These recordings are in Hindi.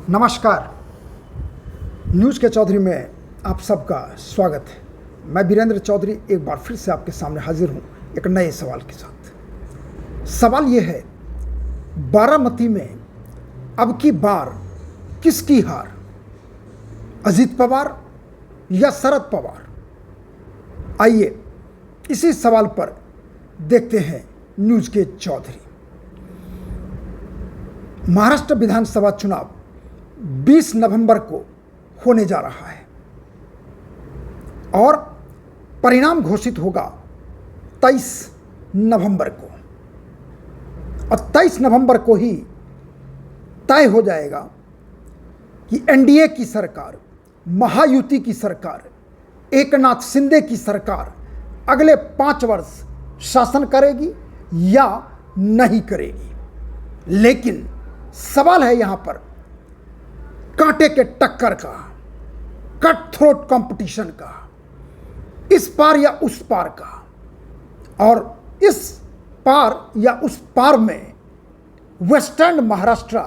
नमस्कार। न्यूज़ के चौधरी में आप सबका स्वागत है। मैं वीरेंद्र चौधरी एक बार फिर से आपके सामने हाजिर हूँ एक नए सवाल के साथ। सवाल ये है, बारामती में अब की बार किसकी हार, अजीत पवार या शरद पवार? आइए इसी सवाल पर देखते हैं न्यूज़ के चौधरी। महाराष्ट्र विधानसभा चुनाव 20 नवंबर को होने जा रहा है और परिणाम घोषित होगा 23 नवंबर को, और 23 नवंबर को ही तय हो जाएगा कि एनडीए की सरकार, महायुति की सरकार, एकनाथ शिंदे की सरकार अगले 5 वर्ष शासन करेगी या नहीं करेगी। लेकिन सवाल है यहां पर कांटे के टक्कर का, कट थ्रोट कंपटीशन का, इस पार या उस पार का। और इस पार या उस पार में वेस्टर्न महाराष्ट्र,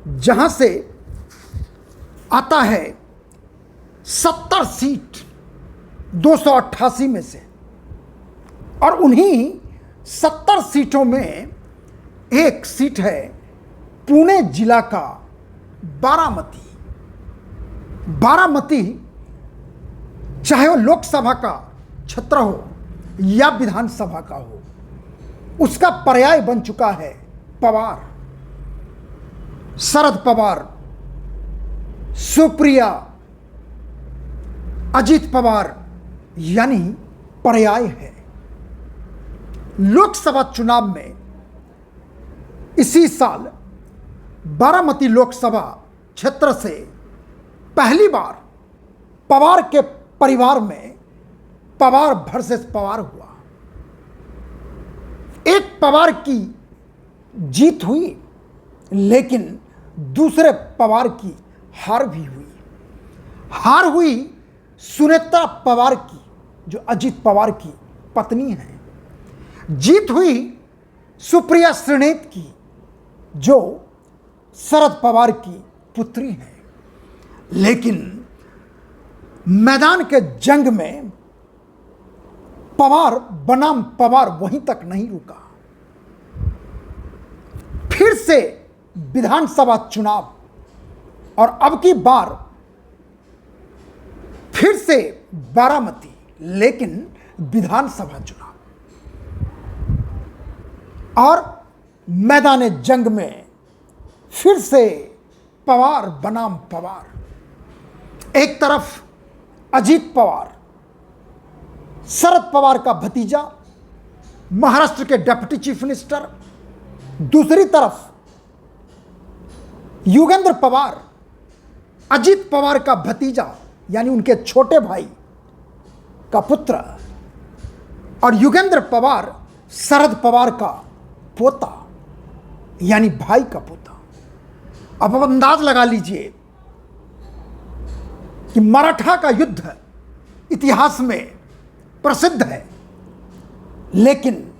जहां से आता है 70 सीट 288 में से, और उन्हीं 70 सीटों में एक सीट है पुणे जिला का बारामती। बारामती चाहे वो लोकसभा का क्षेत्र हो या विधानसभा का हो, उसका पर्याय बन चुका है पवार, शरद पवार, सुप्रिया, अजीत पवार, यानी पर्याय है। लोकसभा चुनाव में इसी साल बारामती लोकसभा क्षेत्र से पहली बार पवार के परिवार में पवार वर्सेस पवार हुआ। एक पवार की जीत हुई, लेकिन दूसरे पवार की हार भी हुई। हार हुई सुनेत्रा पवार की, जो अजीत पवार की पत्नी है। जीत हुई सुप्रिया श्रीनेत की, जो शरद पवार की पुत्री है। लेकिन मैदान के जंग में पवार बनाम पवार वहीं तक नहीं रुका। फिर से विधानसभा चुनाव, और अब की बार फिर से बारामती, लेकिन विधानसभा चुनाव। और मैदान जंग में फिर से पवार बनाम पवार। एक तरफ अजीत पवार, शरद पवार का भतीजा, महाराष्ट्र के डिप्टी चीफ मिनिस्टर। दूसरी तरफ युगेंद्र पवार, अजीत पवार का भतीजा, यानी उनके छोटे भाई का पुत्र, और युगेंद्र पवार शरद पवार का पोता, यानी भाई का पोता। अब आप अंदाज लगा लीजिए कि मराठा का युद्ध इतिहास में प्रसिद्ध है, लेकिन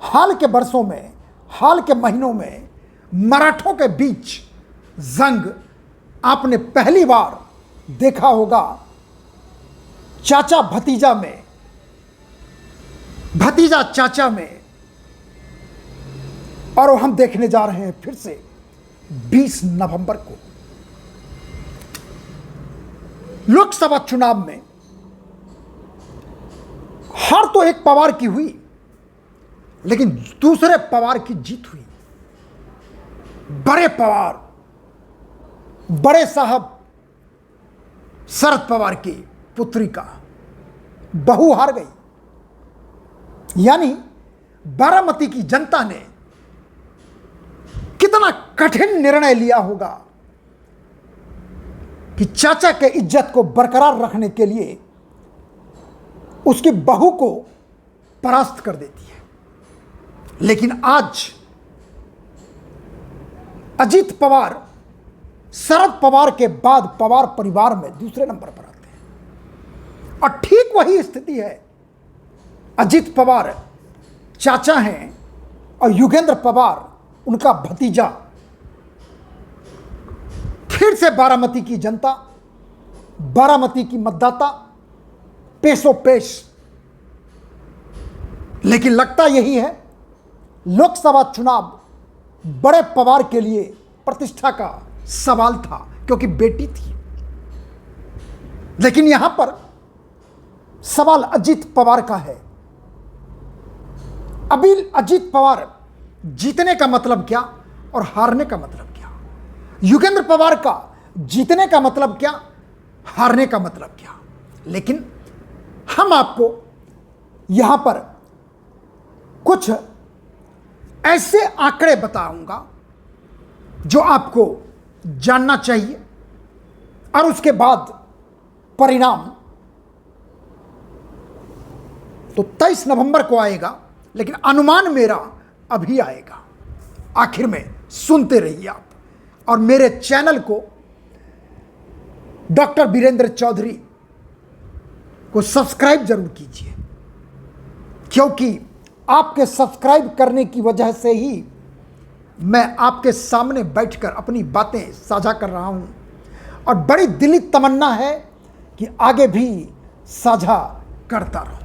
हाल के वर्षों में, हाल के महीनों में मराठों के बीच जंग आपने पहली बार देखा होगा चाचा भतीजा में, भतीजा चाचा में। और हम देखने जा रहे हैं फिर से 20 नवंबर को लोकसभा चुनाव में। हार तो एक पवार की हुई, लेकिन दूसरे पवार की जीत हुई। बड़े पवार, बड़े साहब शरद पवार की पुत्री का बहू हार गई। यानी बारामती की जनता ने कितना कठिन निर्णय लिया होगा कि चाचा के इज्जत को बरकरार रखने के लिए उसकी बहू को परास्त कर देती है। लेकिन आज अजीत पवार शरद पवार के बाद पवार परिवार में दूसरे नंबर पर आते हैं। और ठीक वही स्थिति है, अजीत पवार चाचा हैं और युगेंद्र पवार उनका भतीजा। फिर से बारामती की जनता, बारामती की मतदाता पेशो पेश। लेकिन लगता यही है, लोकसभा चुनाव बड़े पवार के लिए प्रतिष्ठा का सवाल था, क्योंकि बेटी थी। लेकिन यहां पर सवाल अजीत पवार का है। अभी अजीत पवार जीतने का मतलब क्या और हारने का मतलब क्या? योगेंद्र पवार का जीतने का मतलब क्या, हारने का मतलब क्या? लेकिन हम आपको यहां पर कुछ ऐसे आंकड़े बताऊंगा जो आपको जानना चाहिए, और उसके बाद परिणाम तो 23 नवंबर को आएगा, लेकिन अनुमान मेरा अभी आएगा। आखिर में सुनते रहिए आप, और मेरे चैनल को डॉक्टर वीरेंद्र चौधरी को सब्सक्राइब जरूर कीजिए, क्योंकि आपके सब्सक्राइब करने की वजह से ही मैं आपके सामने बैठकर अपनी बातें साझा कर रहा हूं, और बड़ी दिली तमन्ना है कि आगे भी साझा करता रहूं।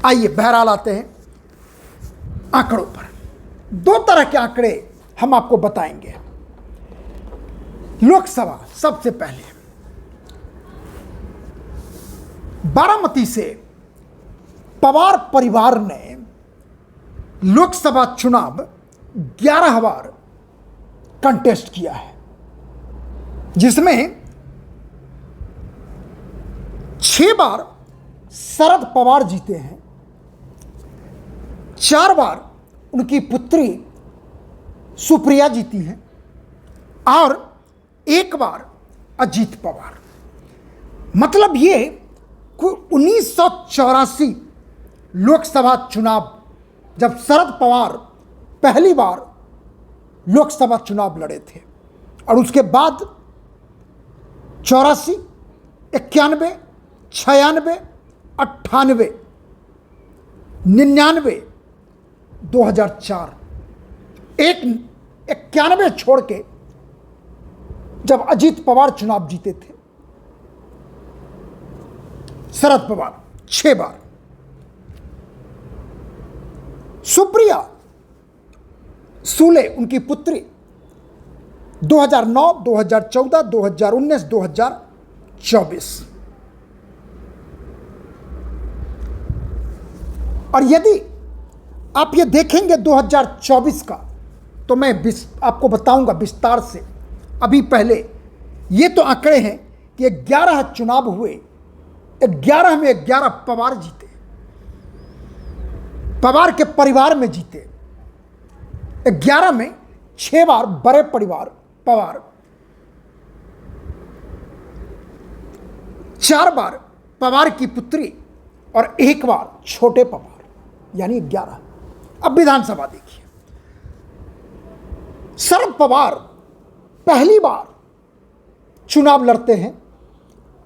आइए बहरहाल आते हैं आंकड़ों पर। दो तरह के आंकड़े हम आपको बताएंगे। लोकसभा, सबसे पहले बारामती से पवार परिवार ने लोकसभा चुनाव 11 बार कंटेस्ट किया है, जिसमें 6 बार शरद पवार जीते हैं, 4 बार उनकी पुत्री सुप्रिया जीती है, और 1 बार अजीत पवार। मतलब ये 1984 लोकसभा चुनाव, जब शरद पवार पहली बार लोकसभा चुनाव लड़े थे, और उसके बाद 84, 91, 96, 98, 99, 2004, 91 छोड़ के जब अजीत पवार चुनाव जीते थे, शरद पवार 6 बार, सुप्रिया सूले उनकी पुत्री 2009, 2014, 2019, 2024। और यदि आप ये देखेंगे 2024 का, तो मैं आपको बताऊंगा विस्तार से। अभी पहले ये तो आंकड़े हैं कि 11 चुनाव हुए, 11 में 11 पवार जीते, पवार के परिवार में जीते। 11 में 6 बार बड़े परिवार पवार, 4 बार पवार की पुत्री, और 1 बार छोटे पवार, यानी 11। अब विधानसभा देखिए, शरद पवार पहली बार चुनाव लड़ते हैं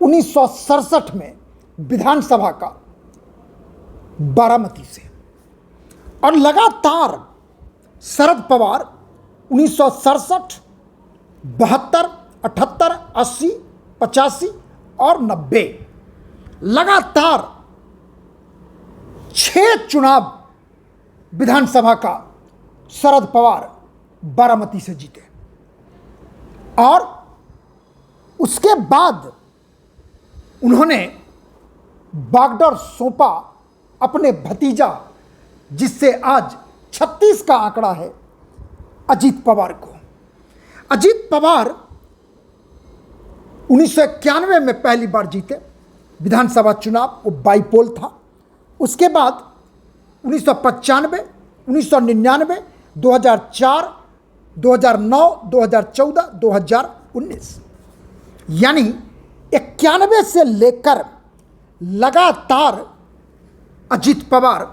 1967 में विधानसभा का बारामती से, और लगातार शरद पवार 1967, 72, 78, 80, 85 और 90 लगातार 6 चुनाव विधानसभा का शरद पवार बारामती से जीते। और उसके बाद उन्होंने बागडोर सौंपा अपने भतीजा, जिससे आज 36 का आंकड़ा है, अजीत पवार को। अजीत पवार 1991 में पहली बार जीते विधानसभा चुनाव, वो बाईपोल था। उसके बाद 1995, 1999, 2004, 2009, 2014, 2019, यानी 91 से लेकर लगातार अजीत पवार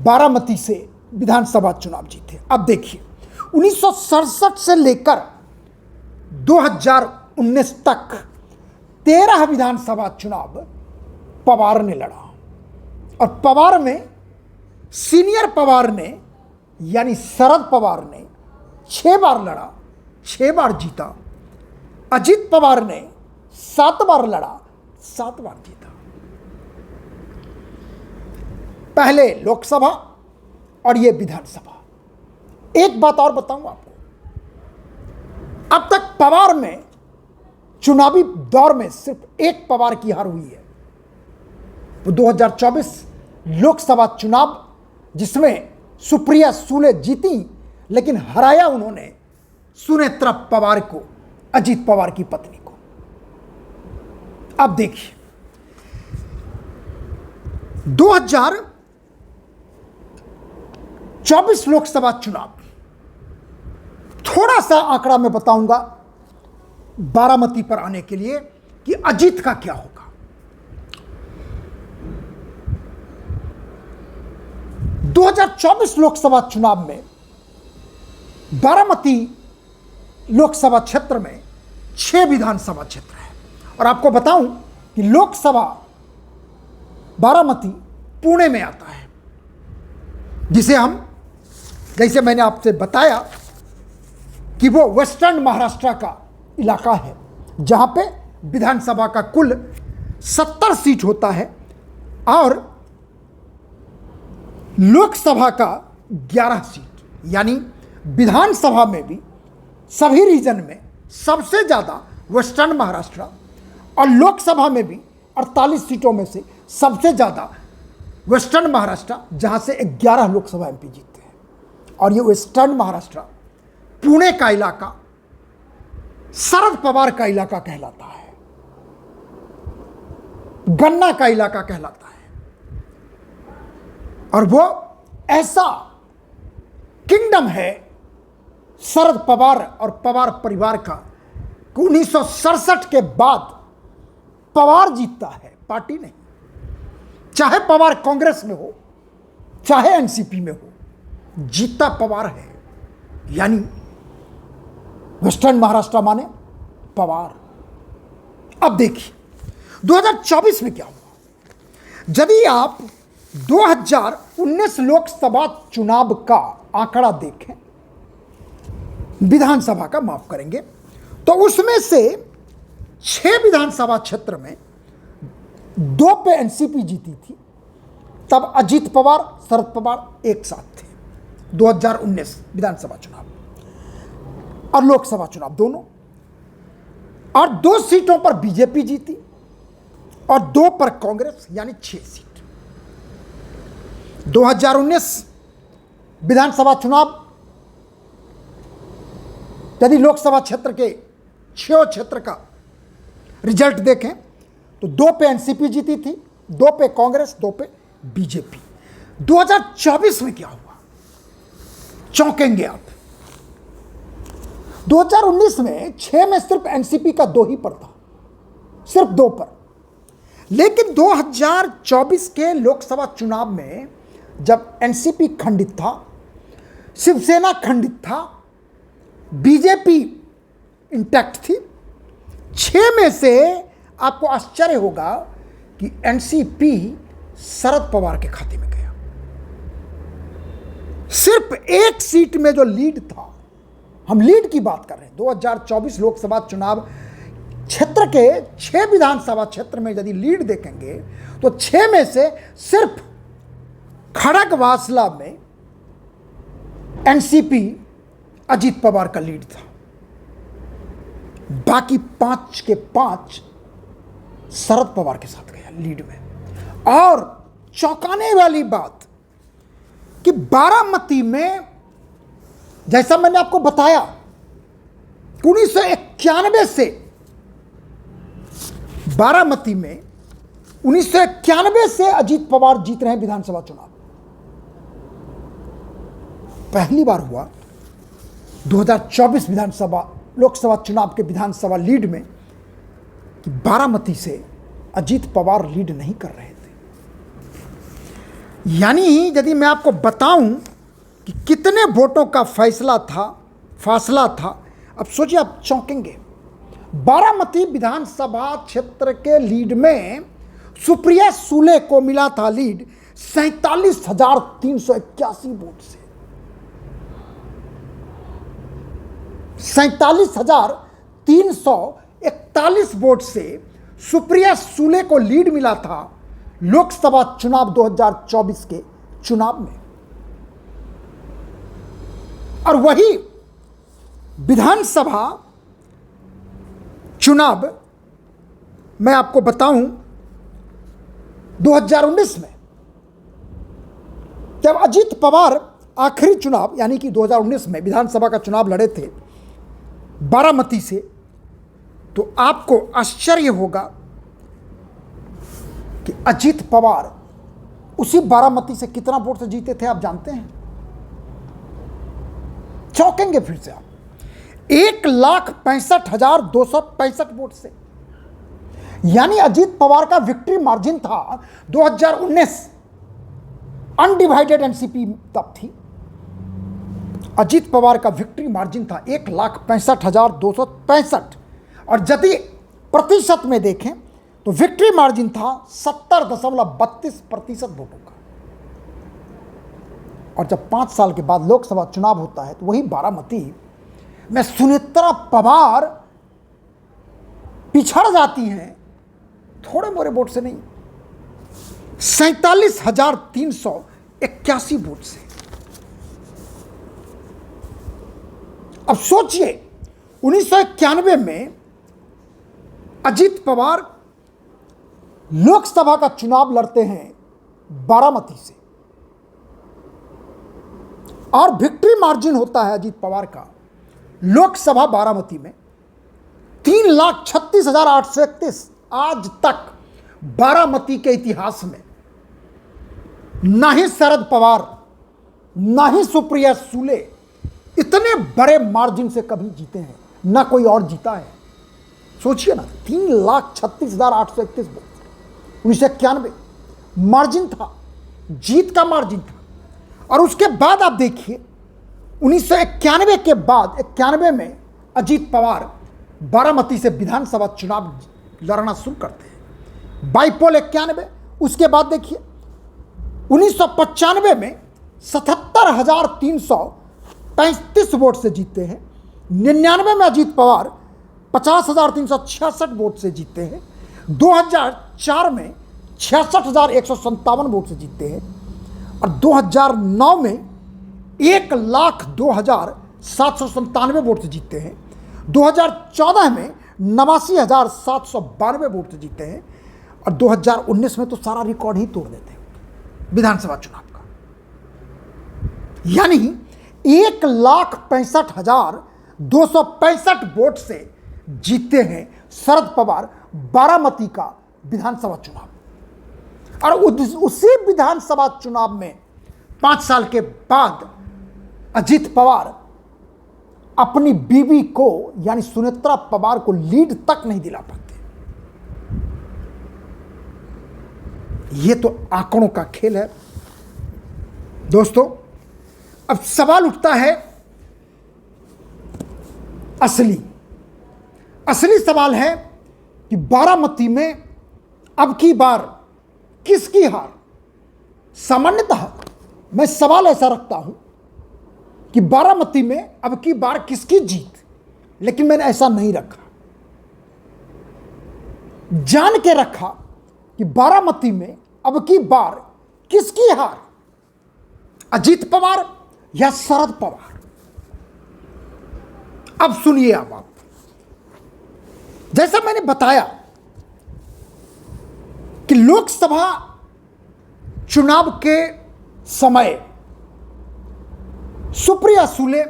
बारामती से विधानसभा चुनाव जीते। अब देखिए 1967 से लेकर 2019 तक 13 विधानसभा चुनाव पवार ने लड़ा, और पवार में सीनियर पवार ने यानी शरद पवार ने 6 बार लड़ा, 6 बार जीता, अजीत पवार ने 7 बार लड़ा, 7 बार जीता। पहले लोकसभा और ये विधानसभा। एक बात और बताऊं आपको, अब तक पवार में चुनावी दौर में सिर्फ एक पवार की हार हुई है, वो 2024 लोकसभा चुनाव, जिसमें सुप्रिया सुले जीती, लेकिन हराया उन्होंने सुनेत्रा पवार को, अजीत पवार की पत्नी को। अब देखिए 2024 लोकसभा चुनाव, थोड़ा सा आंकड़ा मैं बताऊंगा बारामती पर आने के लिए कि अजीत का क्या होगा। 2024 लोकसभा चुनाव में बारामती लोकसभा क्षेत्र में 6 विधानसभा क्षेत्र है, और आपको बताऊं कि लोकसभा बारामती पुणे में आता है, जिसे हम, जैसे मैंने आपसे बताया कि वो वेस्टर्न महाराष्ट्र का इलाका है, जहां पे विधानसभा का कुल 70 सीट होता है और लोकसभा का 11 सीट, यानी विधानसभा में भी सभी रीजन में सबसे ज़्यादा वेस्टर्न महाराष्ट्र, और लोकसभा में भी 48 सीटों में से सबसे ज़्यादा वेस्टर्न महाराष्ट्र, जहां से 11 लोकसभा एमपी जीतते हैं। और ये वेस्टर्न महाराष्ट्र पुणे का इलाका शरद पवार का इलाका कहलाता है, गन्ना का इलाका कहलाता है, और वो ऐसा किंगडम है शरद पवार और पवार परिवार का, 1967 के बाद पवार जीतता है, पार्टी नहीं। चाहे पवार कांग्रेस में हो, चाहे एनसीपी में हो, जीतता पवार है, यानी वेस्टर्न महाराष्ट्र माने पवार। अब देखिए 2024 में क्या हुआ। यदि आप 2019 लोकसभा चुनाव का आंकड़ा देखें, विधानसभा का माफ करेंगे, तो उसमें से 6 विधानसभा क्षेत्र में 2 पे एनसीपी जीती थी, तब अजीत पवार, शरद पवार एक साथ थे। 2019 विधानसभा चुनाव और लोकसभा चुनाव दोनों, और 2 सीटों पर बीजेपी जीती और 2 पर कांग्रेस, यानी 6 सीट। 2019 विधानसभा चुनाव, यदि लोकसभा क्षेत्र के 6 क्षेत्र का रिजल्ट देखें तो 2 पे एनसीपी जीती थी, 2 पे कांग्रेस, 2 पे बीजेपी। 2024 में क्या हुआ, चौंकेंगे आप। 2019 में 6 में सिर्फ एनसीपी का 2 ही पर था, सिर्फ 2 पर। लेकिन 2024 के लोकसभा चुनाव में जब एनसीपी खंडित था, शिवसेना खंडित था, बीजेपी इंटैक्ट थी, 6 में से आपको आश्चर्य होगा कि एनसीपी शरद पवार के खाते में गया। सिर्फ 1 सीट में जो लीड था, हम लीड की बात कर रहे हैं, 2024 लोकसभा चुनाव क्षेत्र के 6 विधानसभा क्षेत्र में यदि लीड देखेंगे तो 6 में से सिर्फ खड़गवासला में एनसीपी अजीत पवार का लीड था, बाकी 5 के 5 शरद पवार के साथ गया लीड में। और चौंकाने वाली बात कि बारामती में, जैसा मैंने आपको बताया, 1991 से बारामती में 1991 से अजीत पवार जीत रहे हैं विधानसभा चुनाव। पहली बार हुआ 2024 विधानसभा लोकसभा चुनाव के विधानसभा लीड में कि बारामती से अजीत पवार लीड नहीं कर रहे थे। यानी यदि मैं आपको बताऊं कि कितने वोटों का फासला था, अब सोचिए, आप चौंकेंगे। बारामती विधानसभा क्षेत्र के लीड में सुप्रिया सुले को मिला था लीड 47,381 वोट से। 47,381 41 वोट से सुप्रिया सूले को लीड मिला था लोकसभा चुनाव 2024 के चुनाव में। और वही विधानसभा चुनाव मैं आपको बताऊं 2019 में जब अजीत पवार आखिरी चुनाव यानी कि 2019 में विधानसभा का चुनाव लड़े थे बारामती से, तो आपको आश्चर्य होगा कि अजीत पवार उसी बारामती से कितना वोट से जीते थे आप जानते हैं? चौंकेंगे फिर से आप। 1,65,265 वोट से, यानी अजीत पवार का विक्ट्री मार्जिन था 2019, अनडिवाइडेड एनसीपी तब थी। अजीत पवार का विक्ट्री मार्जिन था 1,65,265 और यदि प्रतिशत में देखें तो विक्ट्री मार्जिन था 70.32% वोटों का। और जब 5 साल के बाद लोकसभा चुनाव होता है तो वही बारामती में सुनेत्रा पवार पिछड़ जाती हैं, थोड़े मोरे वोट से नहीं, 47,381 वोट से। अब सोचिए 1991 में अजीत पवार लोकसभा का चुनाव लड़ते हैं बारामती से और विक्ट्री मार्जिन होता है अजीत पवार का लोकसभा बारामती में 3,36,831। आज तक बारामती के इतिहास में ना ही शरद पवार ना ही सुप्रिया सूले इतने बड़े मार्जिन से कभी जीते हैं, ना कोई और जीता है। सोचिए ना, 3,36,831 वोट 1991 मार्जिन था, जीत का मार्जिन था। और उसके बाद आप देखिए 1991 के बाद 91 में अजीत पवार बारामती से विधानसभा चुनाव लड़ना शुरू करते हैं, बाईपोल 91। उसके बाद देखिए 1995 में 77,335 वोट से जीते हैं। 99 में अजीत पवार 50,366 वोट से जीते हैं। 2004 में 66,157 वोट से जीते हैं और 2009 में 1,02,797 वोट से जीते हैं। 2014 में 89,792 वोट से जीते हैं और 2019 में तो सारा रिकॉर्ड ही तोड़ देते हैं विधानसभा चुनाव का। यानी 1,65,265 वोट से जीते हैं शरद पवार बारामती का विधानसभा चुनाव। और उसी विधानसभा चुनाव में 5 साल के बाद अजीत पवार अपनी बीवी को यानी सुनेत्रा पवार को लीड तक नहीं दिला पाते। यह तो आंकड़ों का खेल है दोस्तों। अब सवाल उठता है असली सवाल है कि बारामती में अब की बार किसकी हार? सामान्यतः मैं सवाल ऐसा रखता हूं कि बारामती में अब की बार किसकी जीत, लेकिन मैंने ऐसा नहीं रखा। जान के रखा कि बारामती में अब की बार किसकी हार, अजीत पवार या शरद पवार। अब सुनिए आप जैसा मैंने बताया कि लोकसभा चुनाव के समय सुप्रिया सूले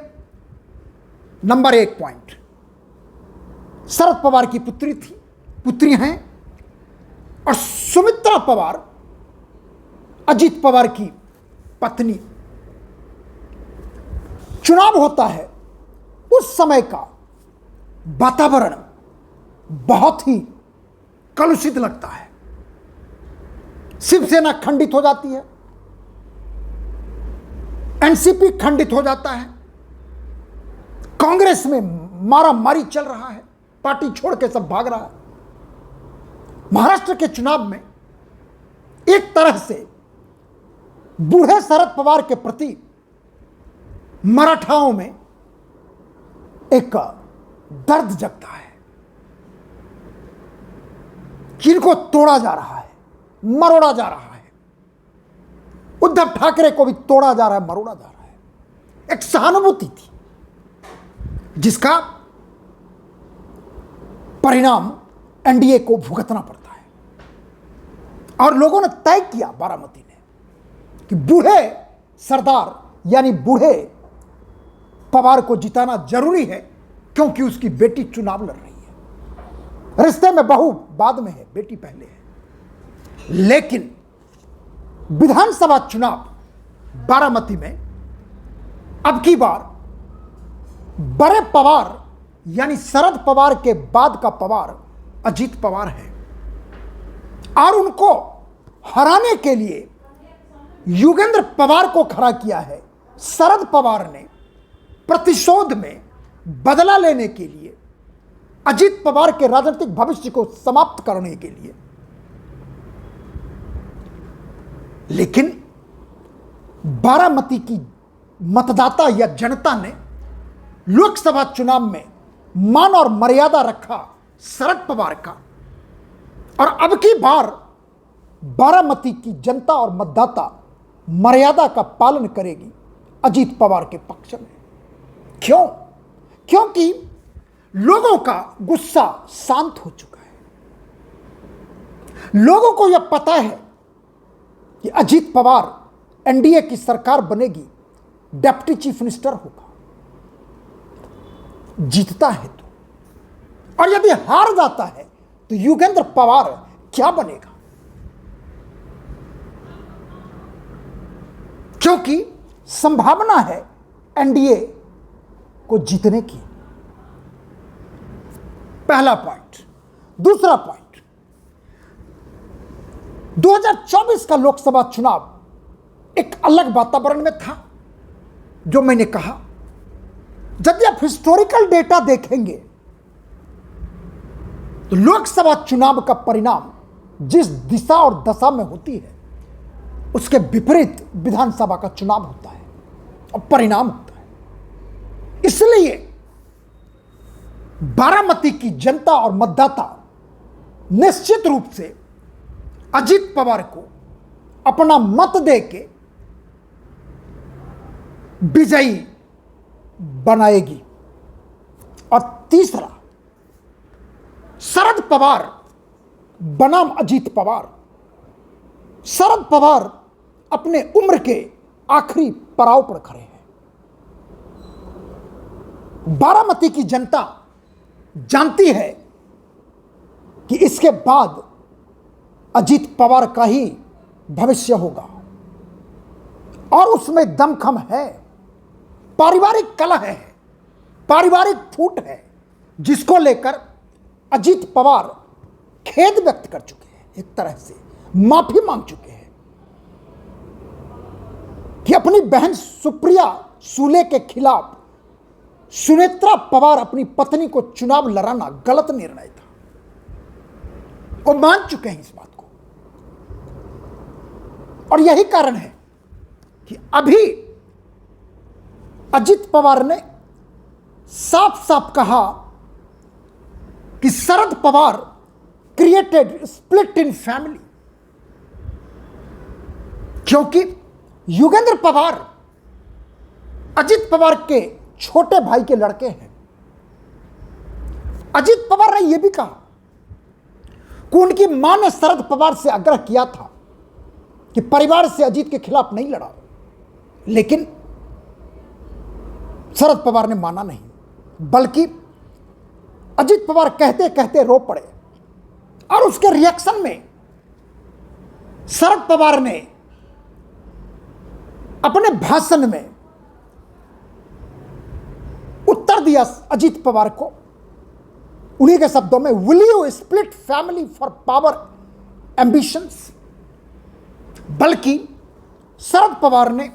नंबर 1 पॉइंट, शरद पवार की पुत्री हैं और सुमित्रा पवार अजीत पवार की पत्नी। चुनाव होता है, उस समय का वातावरण बहुत ही कलुषित लगता है। शिवसेना खंडित हो जाती है, एनसीपी खंडित हो जाता है, कांग्रेस में मारामारी चल रहा है, पार्टी छोड़ के सब भाग रहा है। महाराष्ट्र के चुनाव में एक तरह से बूढ़े शरद पवार के प्रति मराठाओं में एक दर्द जगता है। जिनको तोड़ा जा रहा है, मरोड़ा जा रहा है। उद्धव ठाकरे को भी तोड़ा जा रहा है, मरोड़ा जा रहा है। एक सहानुभूति थी जिसका परिणाम एनडीए को भुगतना पड़ता है। और लोगों ने तय किया बारामती ने कि बूढ़े सरदार यानी बूढ़े पवार को जिताना जरूरी है, क्योंकि उसकी बेटी चुनाव लड़ रही है। रिश्ते में बहू बाद में है, बेटी पहले है। लेकिन विधानसभा चुनाव बारामती में अब की बार बड़े पवार यानी शरद पवार के बाद का पवार अजीत पवार है। और उनको हराने के लिए योगेंद्र पवार को खड़ा किया है शरद पवार ने। प्रतिशोध में बदला लेने के लिए, अजीत पवार के राजनीतिक भविष्य को समाप्त करने के लिए। लेकिन बारामती की मतदाता या जनता ने लोकसभा चुनाव में मान और मर्यादा रखा शरद पवार का। और अब की बार बारामती की जनता और मतदाता मर्यादा का पालन करेगी अजीत पवार के पक्ष में। क्यों? क्योंकि लोगों का गुस्सा शांत हो चुका है। लोगों को यह पता है कि अजीत पवार एनडीए की सरकार बनेगी, डिप्टी चीफ मिनिस्टर होगा, जीतता है तो। और यदि हार जाता है तो योगेंद्र पवार क्या बनेगा? क्योंकि संभावना है एनडीए को जीतने की। पहला पॉइंट। दूसरा पॉइंट, 2024 का लोकसभा चुनाव एक अलग वातावरण में था। जो मैंने कहा, यदि आप हिस्टोरिकल डेटा देखेंगे तो लोकसभा चुनाव का परिणाम जिस दिशा और दशा में होती है, उसके विपरीत विधानसभा का चुनाव होता है और परिणाम होता है। इसलिए बारामती की जनता और मतदाता निश्चित रूप से अजीत पवार को अपना मत देके विजयी बनाएगी। और तीसरा, शरद पवार बनाम अजीत पवार। शरद पवार अपने उम्र के आखिरी पड़ाव पर खड़े हैं। बारामती की जनता जानती है कि इसके बाद अजीत पवार का ही भविष्य होगा और उसमें दमखम है, पारिवारिक कलह है, पारिवारिक फूट है, जिसको लेकर अजीत पवार खेद व्यक्त कर चुके हैं, एक तरह से माफी मांग चुके हैं कि अपनी बहन सुप्रिया सूले के खिलाफ सुनेत्रा पवार अपनी पत्नी को चुनाव लड़ाना गलत निर्णय था। वो मान चुके हैं इस बात को। और यही कारण है कि अभी अजीत पवार ने साफ साफ कहा कि Sharad Pawar created split in family, क्योंकि योगेंद्र पवार अजीत पवार के छोटे भाई के लड़के हैं। अजीत पवार ने यह भी कहा कि उनकी मां ने शरद पवार से आग्रह किया था कि परिवार से अजीत के खिलाफ नहीं लड़ा, लेकिन शरद पवार ने माना नहीं, बल्कि अजीत पवार कहते कहते रो पड़े। और उसके रिएक्शन में शरद पवार ने अपने भाषण में उत्तर दिया अजीत पवार को, उन्हीं के शब्दों में, will you split family for power ambitions. बल्कि शरद पवार ने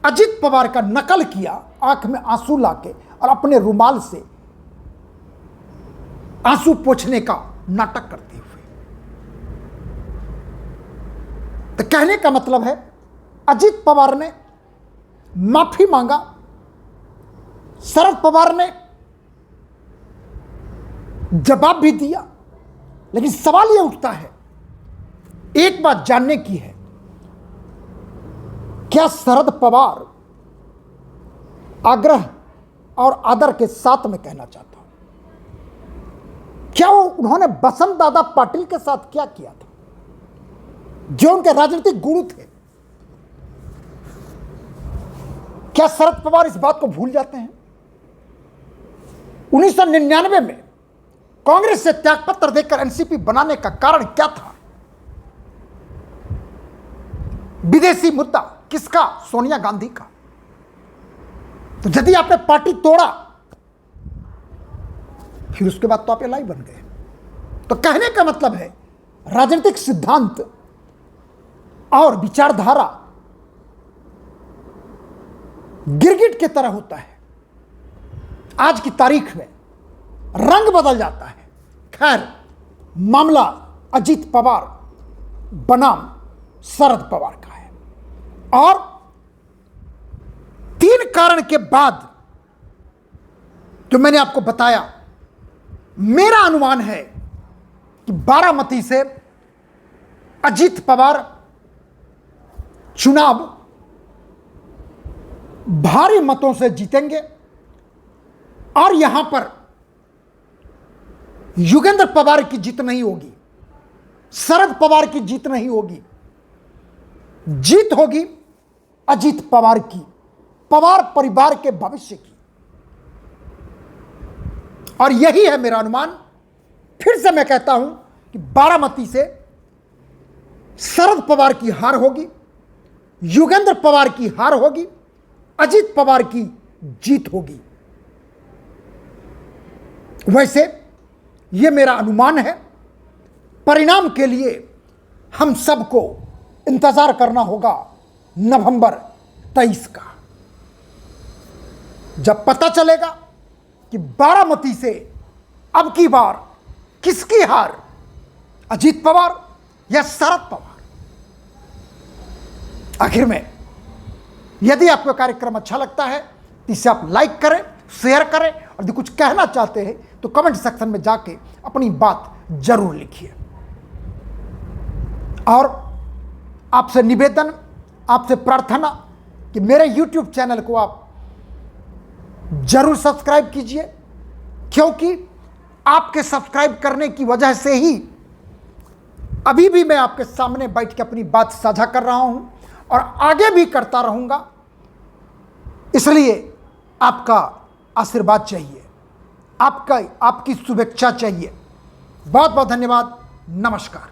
अजीत पवार का नकल किया, आंख में आंसू लाके और अपने रुमाल से आंसू पोंछने का नाटक करते हुए। तो कहने का मतलब है, अजीत पवार ने माफी मांगा, शरद पवार ने जवाब भी दिया, लेकिन सवाल यह उठता है, एक बात जानने की है, क्या शरद पवार आग्रह और आदर के साथ में कहना चाहता हूं, क्या उन्होंने बसंत दादा पाटिल के साथ क्या किया था, जो उनके राजनीतिक गुरु थे? क्या शरद पवार इस बात को भूल जाते हैं? 1999 में कांग्रेस से त्यागपत्र देकर एनसीपी बनाने का कारण क्या था? विदेशी मुद्दा किसका? सोनिया गांधी का। तो यदि आपने पार्टी तोड़ा, फिर उसके बाद तो आप एलआई बन गए। तो कहने का मतलब है, राजनीतिक सिद्धांत और विचारधारा गिरगिट की तरह होता है, आज की तारीख में रंग बदल जाता है। खैर, मामला अजीत पवार बनाम शरद पवार का है, और 3 कारण के बाद जो मैंने आपको बताया, मेरा अनुमान है कि बारामती से अजीत पवार चुनाव भारी मतों से जीतेंगे, और यहां पर योगेंद्र पवार की जीत नहीं होगी, शरद पवार की जीत नहीं होगी, जीत होगी अजीत पवार की, पवार परिवार के भविष्य की। और यही है मेरा अनुमान। फिर से मैं कहता हूं कि बारामती से शरद पवार की हार होगी, योगेंद्र पवार की हार होगी, अजीत पवार की जीत होगी। वैसे यह मेरा अनुमान है। परिणाम के लिए हम सबको इंतजार करना होगा नवंबर 23 का, जब पता चलेगा कि बारामती से अब की बार किसकी हार, अजीत पवार या शरद पवार। आखिर में, यदि आपको कार्यक्रम अच्छा लगता है तो इसे आप लाइक करें, शेयर करें, और यदि कुछ कहना चाहते हैं तो कमेंट सेक्शन में जाके अपनी बात जरूर लिखिए। और आपसे निवेदन, आपसे प्रार्थना कि मेरे YouTube चैनल को आप जरूर सब्सक्राइब कीजिए, क्योंकि आपके सब्सक्राइब करने की वजह से ही अभी भी मैं आपके सामने बैठ के अपनी बात साझा कर रहा हूं, और आगे भी करता रहूंगा। इसलिए आपका आशीर्वाद चाहिए, आपकी शुभेच्छा चाहिए। बहुत बहुत धन्यवाद। नमस्कार।